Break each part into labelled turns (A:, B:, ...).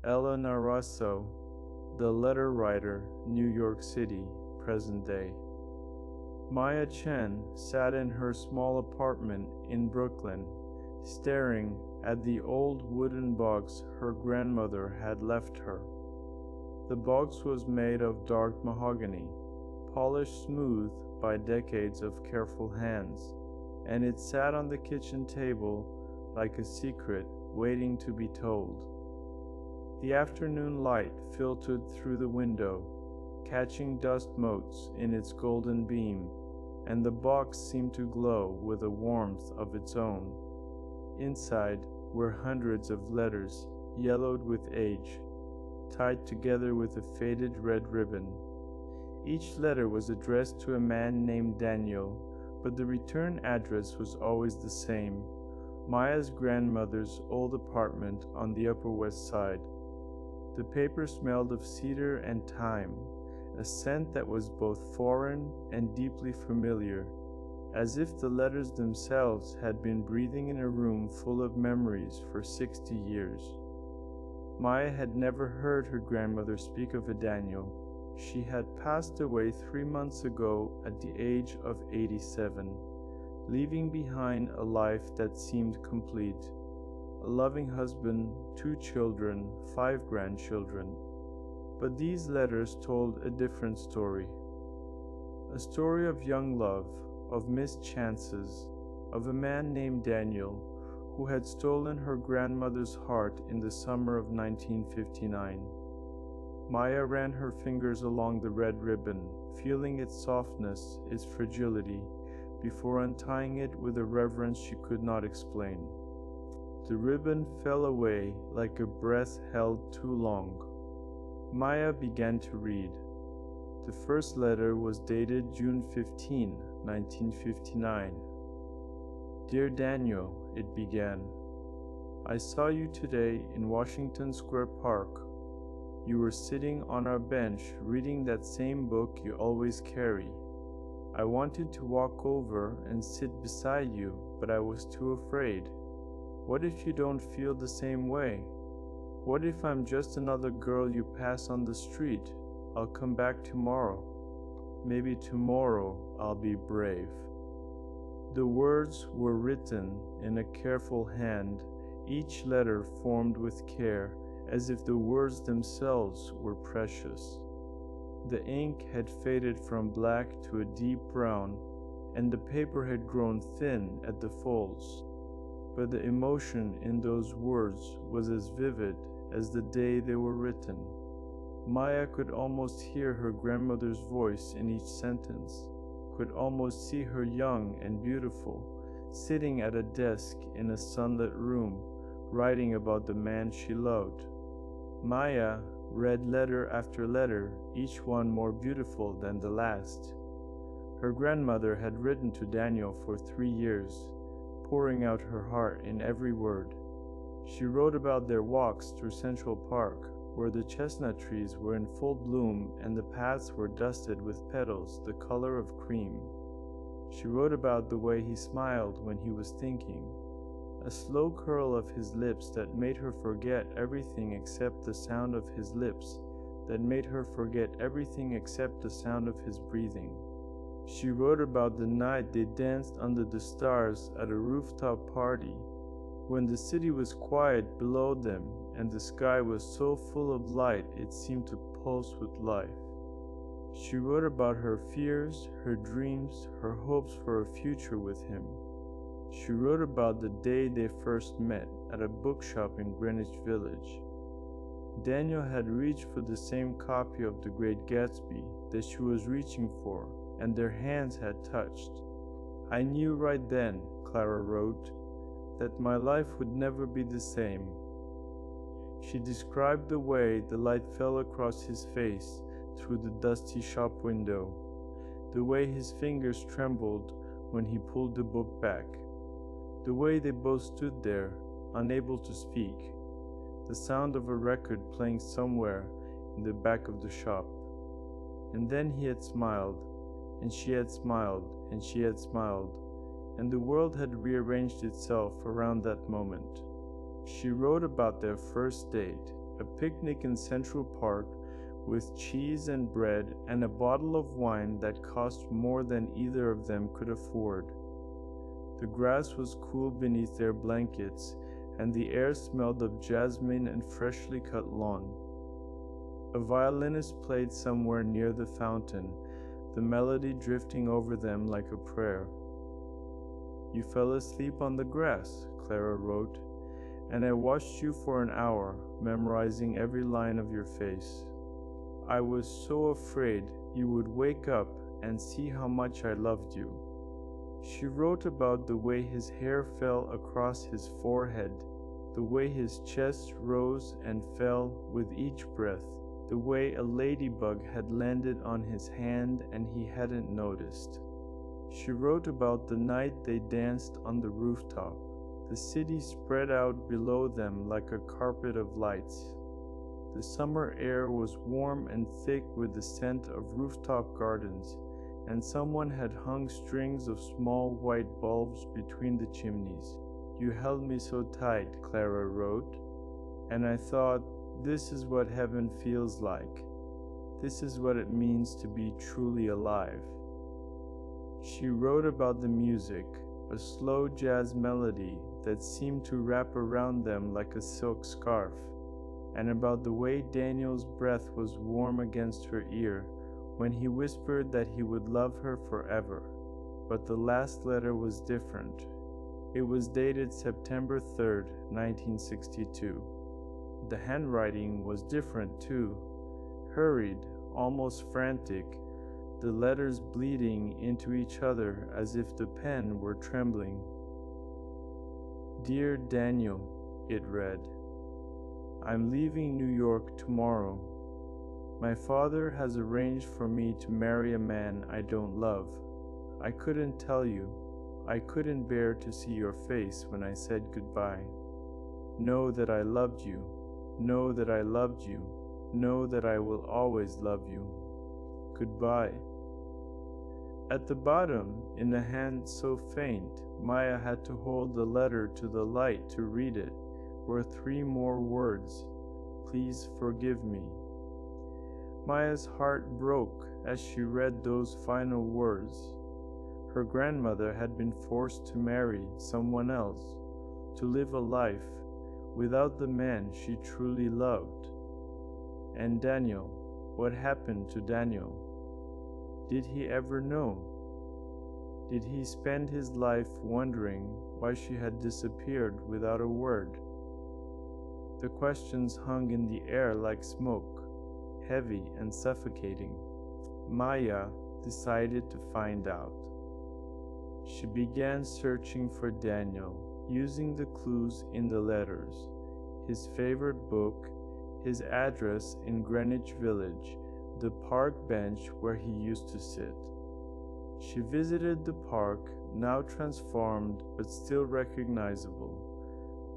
A: Ella Narasso, the letter writer, New York City, present day. Maya Chen sat in her small apartment in Brooklyn, staring at the old wooden box her grandmother had left her. The box was made of dark mahogany, polished smooth by decades of careful hands, and it sat on the kitchen table like a secret waiting to be told. The afternoon light filtered through the window, catching dust motes in its golden beam, and the box seemed to glow with a warmth of its own. Inside were hundreds of letters, yellowed with age, tied together with a faded red ribbon. Each letter was addressed to a man named Daniel, but the return address was always the same: Maya's grandmother's old apartment on the Upper West Side. The paper smelled of cedar and thyme, a scent that was both foreign and deeply familiar, as if the letters themselves had been breathing in a room full of memories for 60 years. Maya had never heard her grandmother speak of a Daniel. She had passed away 3 months ago at the age of 87, leaving behind a life that seemed complete: a loving husband, 2 children, 5 grandchildren. But these letters told a different story. A story of young love, of missed chances, of a man named Daniel who had stolen her grandmother's heart in the summer of 1959. Maya ran her fingers along the red ribbon, feeling its softness, its fragility, before untying it with a reverence she could not explain. The ribbon fell away like a breath held too long. Maya began to read. The first letter was dated June 15, 1959. Dear Daniel, it began. I saw you today in Washington Square Park. You were sitting on our bench reading that same book you always carry. I wanted to walk over and sit beside you, but I was too afraid. What if you don't feel the same way? What if I'm just another girl you pass on the street? I'll come back tomorrow. Maybe tomorrow I'll be brave. The words were written in a careful hand, each letter formed with care, as if the words themselves were precious. The ink had faded from black to a deep brown, and the paper had grown thin at the folds. But the emotion in those words was as vivid as the day they were written. Maya could almost hear her grandmother's voice in each sentence, could almost see her young and beautiful, sitting at a desk in a sunlit room, writing about the man she loved. Maya read letter after letter, each one more beautiful than the last. Her grandmother had written to Daniel for 3 years, pouring out her heart in every word. She wrote about their walks through Central Park, where the chestnut trees were in full bloom and the paths were dusted with petals the color of cream. She wrote about the way he smiled when he was thinking, a slow curl of his lips that made her forget everything except the sound of his lips, that made her forget everything except the sound of his breathing. She wrote about the night they danced under the stars at a rooftop party, when the city was quiet below them and the sky was so full of light it seemed to pulse with life. She wrote about her fears, her dreams, her hopes for a future with him. She wrote about the day they first met at a bookshop in Greenwich Village. Daniel had reached for the same copy of The Great Gatsby that she was reaching for, and their hands had touched. I knew right then, Clara wrote, that my life would never be the same. She described the way the light fell across his face through the dusty shop window, the way his fingers trembled when he pulled the book back, the way they both stood there, unable to speak, the sound of a record playing somewhere in the back of the shop. And then he had smiled, and she had smiled, and she had smiled, and the world had rearranged itself around that moment. She wrote about their first date, a picnic in Central Park with cheese and bread and a bottle of wine that cost more than either of them could afford. The grass was cool beneath their blankets, and the air smelled of jasmine and freshly cut lawn. A violinist played somewhere near the fountain, the melody drifting over them like a prayer. "You fell asleep on the grass," Clara wrote, "and I watched you for an hour, memorizing every line of your face. I was so afraid you would wake up and see how much I loved you." She wrote about the way his hair fell across his forehead, the way his chest rose and fell with each breath, the way a ladybug had landed on his hand and he hadn't noticed. She wrote about the night they danced on the rooftop. The city spread out below them like a carpet of lights. The summer air was warm and thick with the scent of rooftop gardens, and someone had hung strings of small white bulbs between the chimneys. "You held me so tight," Clara wrote, "and I thought, this is what heaven feels like. This is what it means to be truly alive." She wrote about the music, a slow jazz melody that seemed to wrap around them like a silk scarf, and about the way Daniel's breath was warm against her ear when he whispered that he would love her forever. But the last letter was different. It was dated September 3rd, 1962. The handwriting was different too, hurried, almost frantic, the letters bleeding into each other as if the pen were trembling. "Dear Daniel," it read, "I'm leaving New York tomorrow. My father has arranged for me to marry a man I don't love. I couldn't tell you. I couldn't bear to see your face when I said goodbye. Know that I loved you. Know that I loved you. Know that I will always love you. Goodbye." At the bottom, in a hand so faint, Maya had to hold the letter to the light to read it, were 3 more words: "Please forgive me." Maya's heart broke as she read those final words. Her grandmother had been forced to marry someone else, to live a life without the man she truly loved. And Daniel, what happened to Daniel? Did he ever know? Did he spend his life wondering why she had disappeared without a word? The questions hung in the air like smoke, heavy and suffocating. Maya decided to find out. She began searching for Daniel, using the clues in the letters: his favorite book, his address in Greenwich Village, the park bench where he used to sit. She visited the park, now transformed but still recognizable.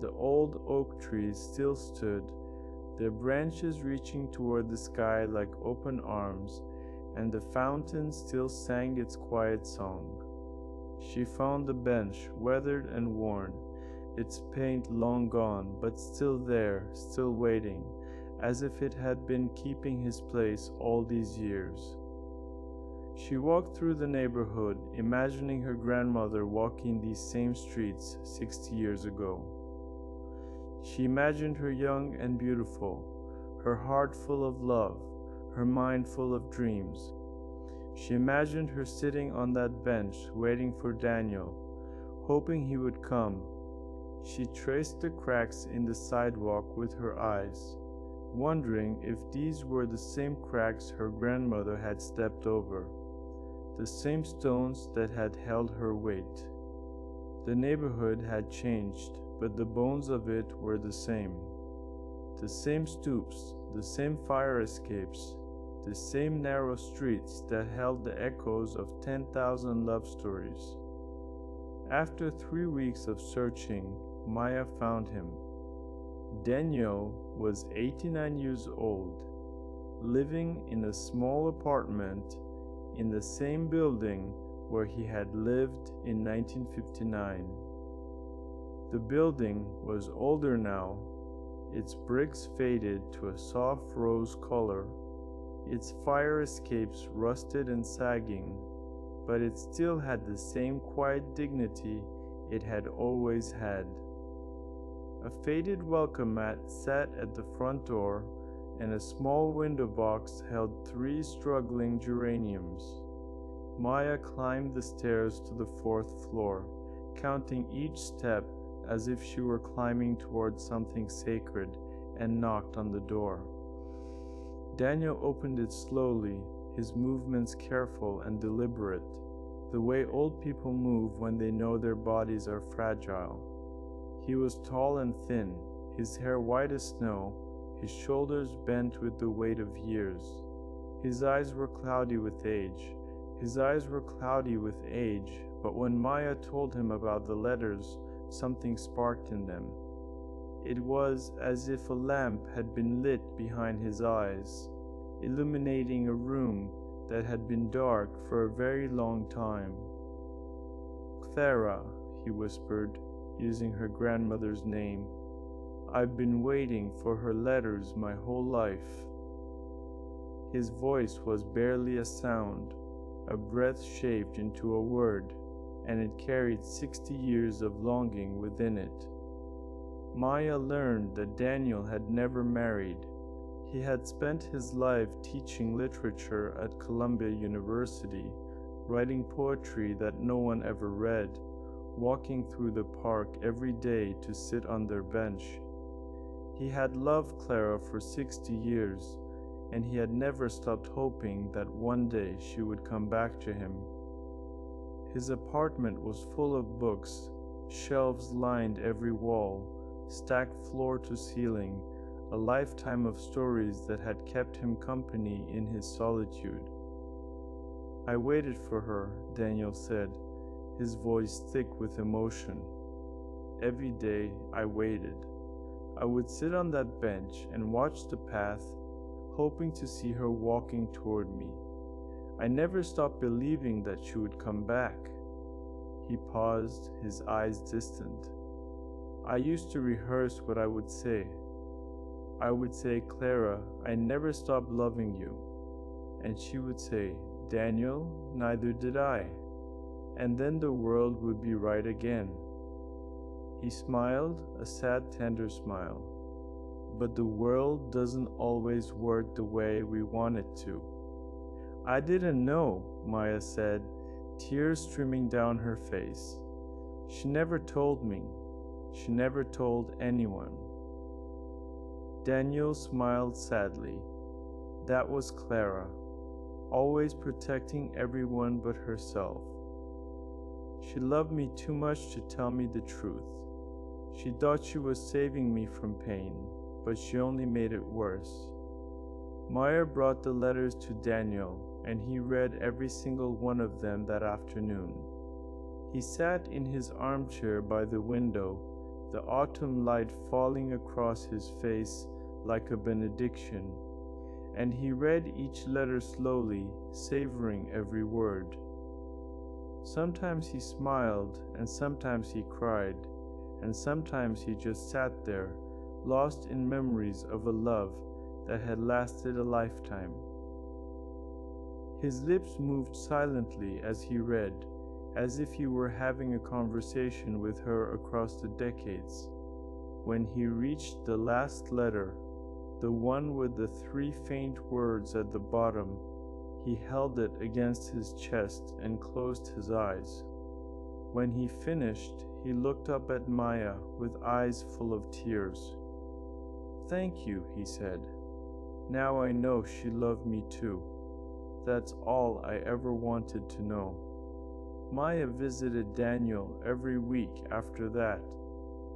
A: The old oak trees still stood, their branches reaching toward the sky like open arms, and the fountain still sang its quiet song. She found the bench, weathered and worn, its paint long gone, but still there, still waiting, as if it had been keeping his place all these years. She walked through the neighborhood, imagining her grandmother walking these same streets 60 years ago. She imagined her young and beautiful, her heart full of love, her mind full of dreams. She imagined her sitting on that bench, waiting for Daniel, hoping he would come. She traced the cracks in the sidewalk with her eyes, wondering if these were the same cracks her grandmother had stepped over, the same stones that had held her weight. The neighborhood had changed, but the bones of it were the same. The same stoops, the same fire escapes, the same narrow streets that held the echoes of 10,000 love stories. After 3 weeks of searching, Maya found him. Daniel was 89 years old, living in a small apartment in the same building where he had lived in 1959. The building was older now, Its bricks faded to a soft rose color, its fire escapes rusted and sagging, but it still had the same quiet dignity it had always had. A faded welcome mat sat at the front door, and a small window box held 3 struggling geraniums. Maya climbed the stairs to the 4th floor, counting each step as if she were climbing towards something sacred, and knocked on the door. Daniel opened it slowly, his movements careful and deliberate, the way old people move when they know their bodies are fragile. He was tall and thin, his hair white as snow, his shoulders bent with the weight of years. His eyes were cloudy with age. But when Maya told him about the letters, something sparked in them. It was as if a lamp had been lit behind his eyes, illuminating a room that had been dark for a very long time. "Clara," he whispered, using her grandmother's name. "I've been waiting for her letters my whole life." His voice was barely a sound, a breath shaped into a word, and it carried 60 years of longing within it. Maya learned that Daniel had never married. He had spent his life teaching literature at Columbia University, writing poetry that no one ever read, walking through the park every day to sit on their bench. He had loved Clara for 60 years, and he had never stopped hoping that one day she would come back to him. His apartment was full of books, shelves lined every wall, stacked floor to ceiling, a lifetime of stories that had kept him company in his solitude. "I waited for her," Daniel said, his voice thick with emotion. "Every day I waited. I would sit on that bench and watch the path, hoping to see her walking toward me. I never stopped believing that she would come back." He paused, his eyes distant. "I used to rehearse what I would say. I would say, 'Clara, I never stopped loving you.' And she would say, 'Daniel, neither did I.' And then the world would be right again." He smiled, a sad, tender smile. "But the world doesn't always work the way we want it to." "I didn't know," Maya said, tears streaming down her face. "She never told me. She never told anyone." Daniel smiled sadly. That was Clara, always protecting everyone but herself. "She loved me too much to tell me the truth. She thought she was saving me from pain, but she only made it worse." Maya brought the letters to Daniel, and he read every single one of them that afternoon. He sat in his armchair by the window, the autumn light falling across his face like a benediction, and he read each letter slowly, savoring every word. Sometimes he smiled, and sometimes he cried, and sometimes he just sat there, lost in memories of a love that had lasted a lifetime. His lips moved silently as he read, as if he were having a conversation with her across the decades. When he reached the last letter, the one with the 3 faint words at the bottom, he held it against his chest and closed his eyes. When he finished, he looked up at Maya with eyes full of tears. "Thank you," he said. "Now I know she loved me too. That's all I ever wanted to know." Maya visited Daniel every week after that.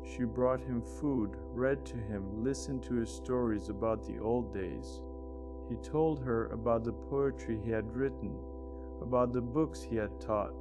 A: She brought him food, read to him, listened to his stories about the old days. He told her about the poetry he had written, about the books he had taught,